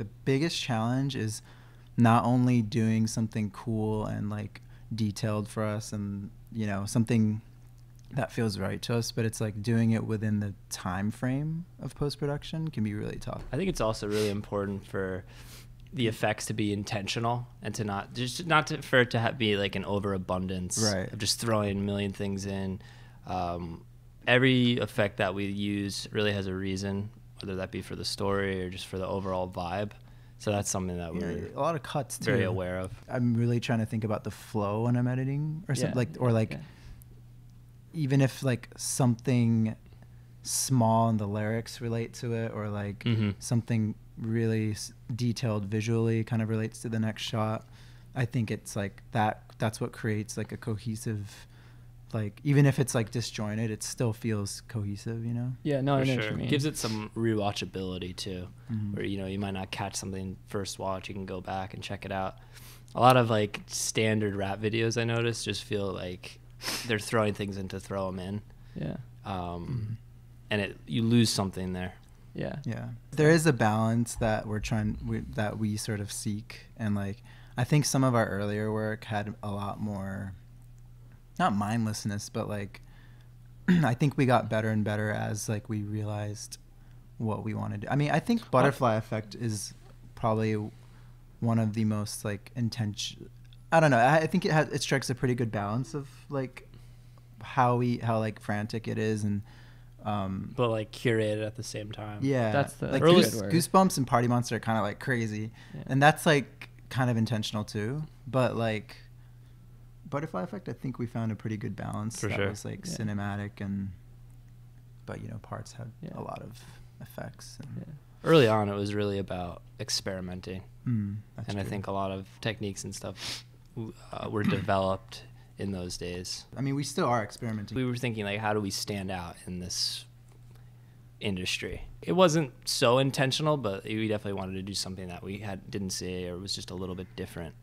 the biggest challenge is not only doing something cool and like detailed for us and, you know, something that feels right to us, but it's like doing it within the time frame of post-production can be really tough. I think it's also really important for the effects to be intentional and to not for it to be like an overabundance of just throwing a million things in. Every effect that we use really has a reason, whether that be for the story or just for the overall vibe. So that's something that we're a lot of cuts too. Very aware of. I'm really trying to think about the flow when I'm editing or something even if like something small in the lyrics relate to it, or like something really detailed visually kind of relates to the next shot. I think it's like that's what creates like a cohesive, like even if it's like disjointed, it still feels cohesive, you know? Yeah, no, I know sure. what you mean. Gives it some rewatchability too, where, you know, you might not catch something first watch, you can go back and check it out. A lot of like standard rap videos I noticed just feel like they're throwing things in to throw them in. Yeah. And you lose something there. Yeah. Yeah. There is a balance that that we sort of seek, and like I think some of our earlier work had a lot more, not mindlessness, but like I think we got better and better as like we realized what we wanted to. I mean, I think Butterfly Effect is probably one of the most like I don't know. I think it strikes a pretty good balance of like how like frantic it is, and but like curated at the same time. Yeah, that's the like early Goosebumps and Party Monster are kind of like crazy, and that's like kind of intentional too. But like Butterfly Effect, I think we found a pretty good balance. For that sure. was like cinematic, but you know, parts had a lot of effects. And Early on, it was really about experimenting, and true. I think a lot of techniques and stuff were developed in those days. I mean, we still are experimenting. We were thinking like, how do we stand out in this industry? It wasn't so intentional, but we definitely wanted to do something that we didn't see or was just a little bit different.